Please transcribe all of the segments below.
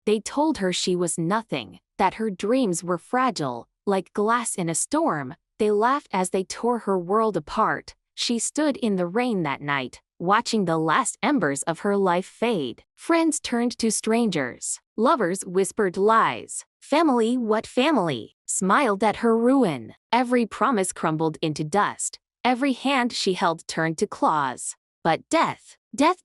They told her she was nothing, that her dreams were fragile, like glass in a storm. They laughed as they tore her world apart. She stood in the rain that night, watching the last embers of her life fade. Friends turned to strangers. Lovers whispered lies. Family, what family, smiled at her ruin. Every promise crumbled into dust. Every hand she held turned to claws. But death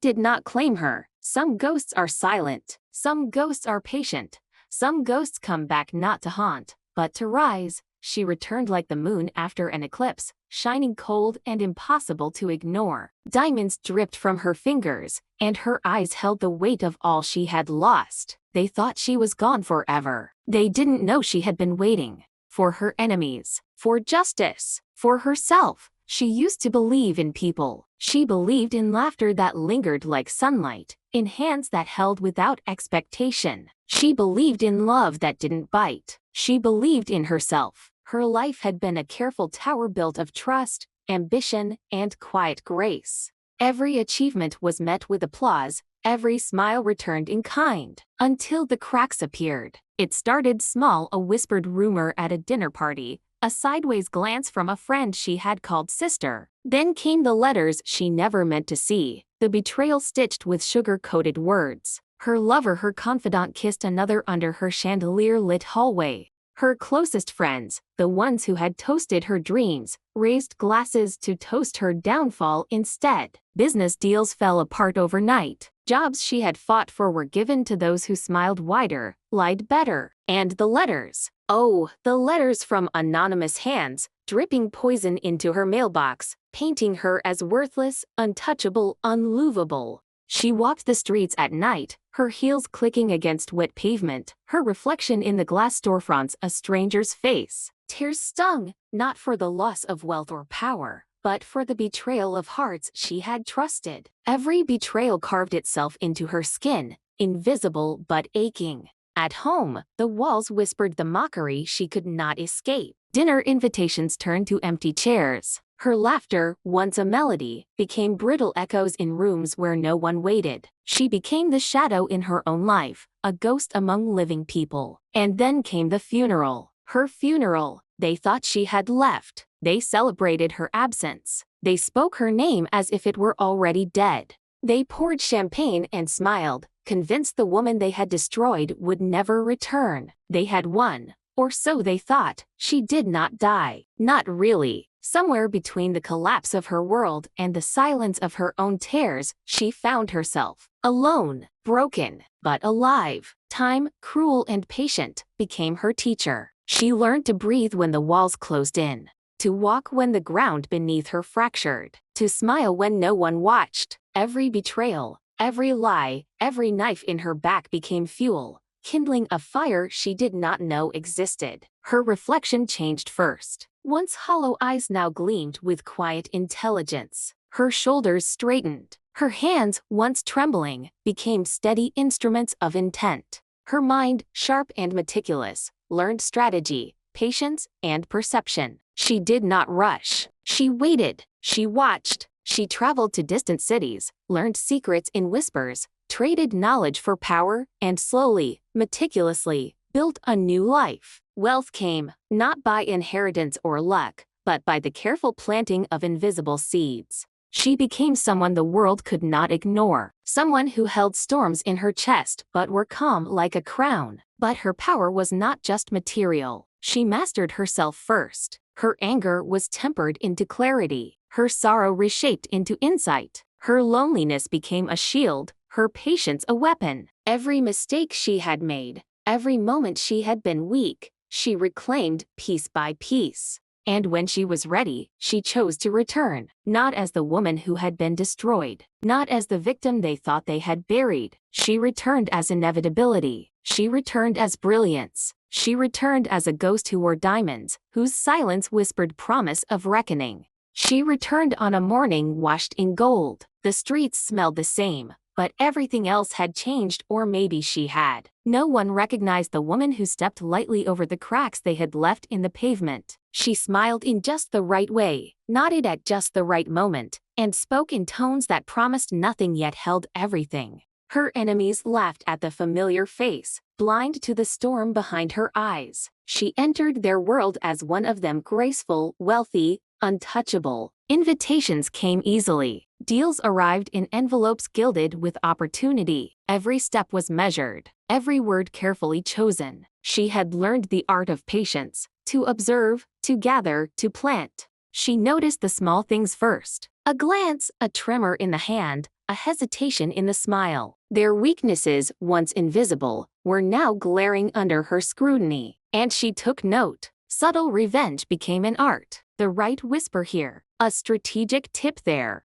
did not claim her. Some ghosts are silent. Some ghosts are patient. Some ghosts come back not to haunt, but to rise. She returned like the moon after an eclipse, shining cold and impossible to ignore. Diamonds dripped from her fingers, and her eyes held the weight of all she had lost. They thought she was gone forever. They didn't know she had been waiting. For her enemies. For justice. For herself. She used to believe in people. She believed in laughter that lingered like sunlight, in hands that held without expectation. She believed in love that didn't bite. She believed in herself. Her life had been a careful tower built of trust, ambition, and quiet grace. Every achievement was met with applause, every smile returned in kind, until the cracks appeared. It started small, a whispered rumor at a dinner party, a sideways glance from a friend she had called sister. Then came the letters she never meant to see, the betrayal stitched with sugar-coated words. Her lover, her confidant, kissed another under her chandelier-lit hallway. Her closest friends, the ones who had toasted her dreams, raised glasses to toast her downfall instead. Business deals fell apart overnight. Jobs she had fought for were given to those who smiled wider, lied better. And the letters. Oh, the letters from anonymous hands, dripping poison into her mailbox, painting her as worthless, untouchable, unlovable. She walked the streets at night, her heels clicking against wet pavement, her reflection in the glass storefronts a stranger's face. Tears stung, not for the loss of wealth or power, but for the betrayal of hearts she had trusted. Every betrayal carved itself into her skin, invisible but aching. At home, the walls whispered the mockery she could not escape. Dinner invitations turned to empty chairs. Her laughter, once a melody, became brittle echoes in rooms where no one waited. She became the shadow in her own life, a ghost among living people. And then came the funeral. Her funeral. They thought she had left. They celebrated her absence. They spoke her name as if it were already dead. They poured champagne and smiled, convinced the woman they had destroyed would never return. They had won, or so they thought. She did not die. Not really. Somewhere between the collapse of her world and the silence of her own tears, she found herself. Alone, broken, but alive. Time, cruel and patient, became her teacher. She learned to breathe when the walls closed in. To walk when the ground beneath her fractured. To smile when no one watched. Every betrayal, every lie, every knife in her back became fuel, kindling a fire she did not know existed. Her reflection changed first. Once hollow eyes now gleamed with quiet intelligence. Her shoulders straightened. Her hands, once trembling, became steady instruments of intent. Her mind, sharp and meticulous, learned strategy, patience, and perception. She did not rush. She waited. She watched. She traveled to distant cities, learned secrets in whispers, traded knowledge for power, and slowly, meticulously, built a new life. Wealth came, not by inheritance or luck, but by the careful planting of invisible seeds. She became someone the world could not ignore, someone who held storms in her chest but were calm like a crown. But her power was not just material. She mastered herself first. Her anger was tempered into clarity, her sorrow reshaped into insight. Her loneliness became a shield, her patience a weapon. Every mistake she had made, every moment she had been weak, she reclaimed piece by piece. And when she was ready, she chose to return, not as the woman who had been destroyed, not as the victim they thought they had buried. She returned as inevitability. She returned as brilliance. She returned as a ghost who wore diamonds, whose silence whispered promise of reckoning. She returned on a morning washed in gold. The streets smelled the same, but everything else had changed, or maybe she had. No one recognized the woman who stepped lightly over the cracks they had left in the pavement. She smiled in just the right way, nodded at just the right moment, and spoke in tones that promised nothing yet held everything. Her enemies laughed at the familiar face, blind to the storm behind her eyes. She entered their world as one of them, graceful, wealthy, untouchable. Invitations came easily. Deals arrived in envelopes gilded with opportunity. Every step was measured, every word carefully chosen. She had learned the art of patience, to observe, to gather, to plant. She noticed the small things first. A glance, a tremor in the hand, a hesitation in the smile. Their weaknesses, once invisible, were now glaring under her scrutiny. And she took note. Subtle revenge became an art. The right whisper here, a strategic tip there.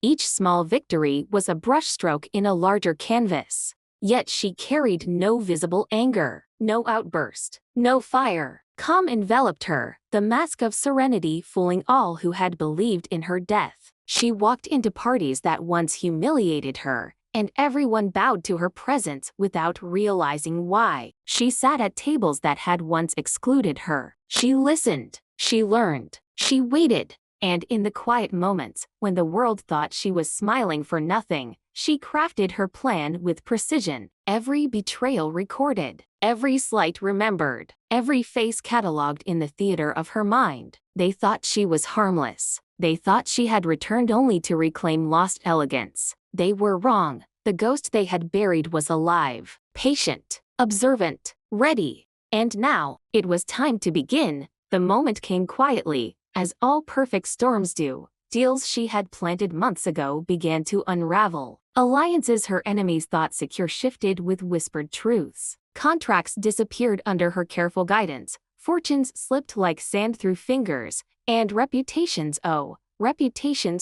Each small victory was a brushstroke in a larger canvas. Yet she carried no visible anger, no outburst, no fire. Calm enveloped her, the mask of serenity fooling all who had believed in her death. She walked into parties that once humiliated her, and everyone bowed to her presence without realizing why. She sat at tables that had once excluded her. She listened, she learned, she waited. And in the quiet moments, when the world thought she was smiling for nothing, she crafted her plan with precision. Every betrayal recorded, every slight remembered, every face catalogued in the theater of her mind. They thought she was harmless. They thought she had returned only to reclaim lost elegance. They were wrong. The ghost they had buried was alive, patient, observant, ready. And now, it was time to begin. The moment came quietly, as all perfect storms do. Deals she had planted months ago began to unravel. Alliances her enemies thought secure shifted with whispered truths. Contracts disappeared under her careful guidance. Fortunes slipped like sand through fingers. And reputations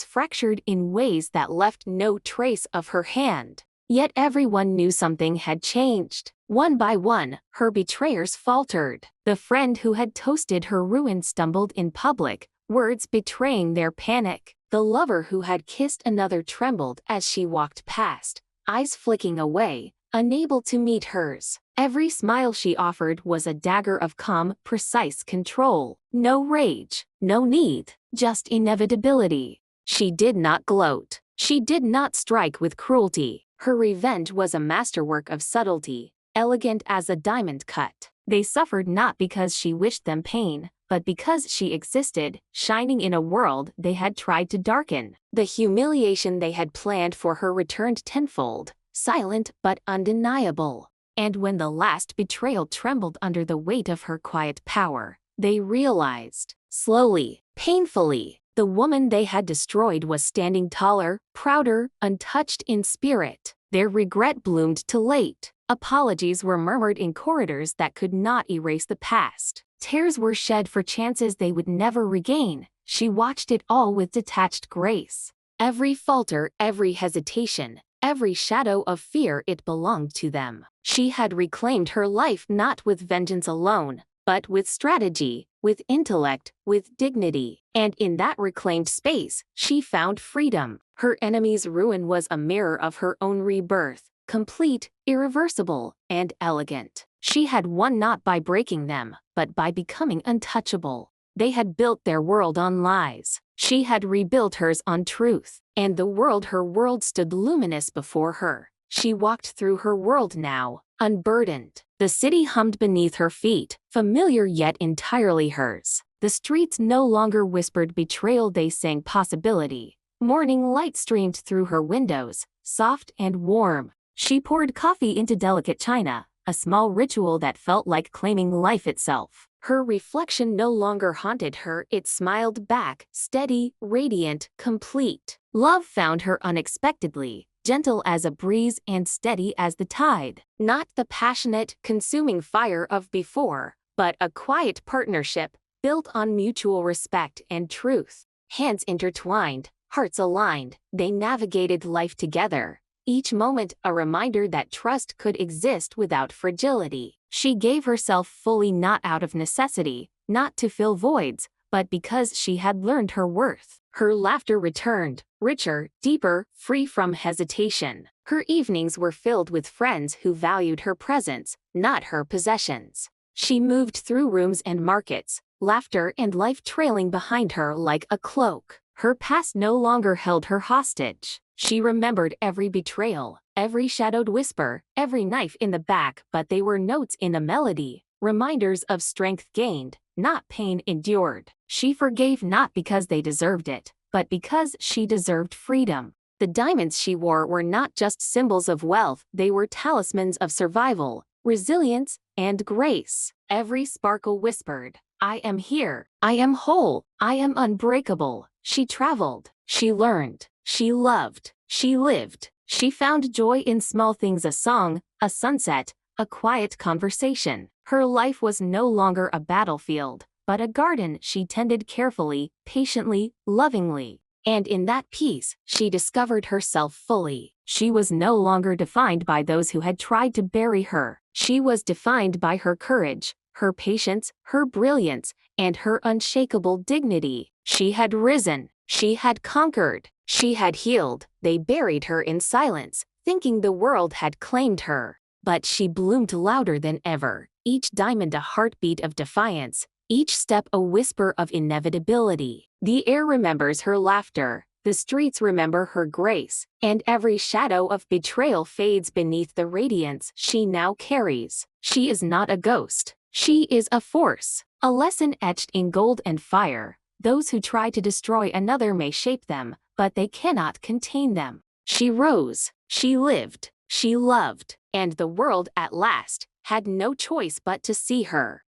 fractured in ways that left no trace of her hand. Yet everyone knew something had changed. One by one, her betrayers faltered. The friend who had toasted her ruin stumbled in public, words betraying their panic. The lover who had kissed another trembled as she walked past, eyes flicking away, unable to meet hers. Every smile she offered was a dagger of calm, precise control. No rage, no need, just inevitability. She did not gloat. She did not strike with cruelty. Her revenge was a masterwork of subtlety, elegant as a diamond cut. They suffered not because she wished them pain, but because she existed, shining in a world they had tried to darken. The humiliation they had planned for her returned tenfold, silent but undeniable. And when the last betrayal trembled under the weight of her quiet power, they realized, slowly, painfully, the woman they had destroyed was standing taller, prouder, untouched in spirit. Their regret bloomed too late. Apologies were murmured in corridors that could not erase the past. Tears were shed for chances they would never regain. She watched it all with detached grace. Every falter, every hesitation, every shadow of fear, it belonged to them. She had reclaimed her life not with vengeance alone, but with strategy, with intellect, with dignity. And in that reclaimed space, she found freedom. Her enemy's ruin was a mirror of her own rebirth, complete, irreversible, and elegant. She had won not by breaking them, but by becoming untouchable. They had built their world on lies. She had rebuilt hers on truth. And her world stood luminous before her. She walked through her world now, unburdened. The city hummed beneath her feet, familiar yet entirely hers. The streets no longer whispered betrayal, they sang possibility. Morning light streamed through her windows, soft and warm. She poured coffee into delicate china, a small ritual that felt like claiming life itself. Her reflection no longer haunted her, it smiled back, steady, radiant, complete. Love found her unexpectedly, gentle as a breeze and steady as the tide. Not the passionate, consuming fire of before, but a quiet partnership, built on mutual respect and truth. Hands intertwined, hearts aligned, they navigated life together. Each moment a reminder that trust could exist without fragility. She gave herself fully, not out of necessity, not to fill voids, but because she had learned her worth. Her laughter returned, richer, deeper, free from hesitation. Her evenings were filled with friends who valued her presence, not her possessions. She moved through rooms and markets, laughter and life trailing behind her like a cloak. Her past no longer held her hostage. She remembered every betrayal, every shadowed whisper, every knife in the back, but they were notes in a melody, reminders of strength gained, not pain endured. She forgave not because they deserved it, but because she deserved freedom. The diamonds she wore were not just symbols of wealth, they were talismans of survival, resilience, and grace. Every sparkle whispered, "I am here, I am whole, I am unbreakable." She traveled, she learned, she loved, she lived. She found joy in small things: a song, a sunset, a quiet conversation. Her life was no longer a battlefield, but a garden she tended carefully, patiently, lovingly. And in that peace, she discovered herself fully. She was no longer defined by those who had tried to bury her. She was defined by her courage, her patience, her brilliance, and her unshakable dignity. She had risen. She had conquered. She had healed. They buried her in silence, thinking the world had claimed her. But she bloomed louder than ever, each diamond a heartbeat of defiance, each step a whisper of inevitability. The air remembers her laughter, the streets remember her grace, and every shadow of betrayal fades beneath the radiance she now carries. She is not a ghost. She is a force, a lesson etched in gold and fire. Those who try to destroy another may shape them, but they cannot contain them. She rose, she lived, she loved, and the world at last had no choice but to see her.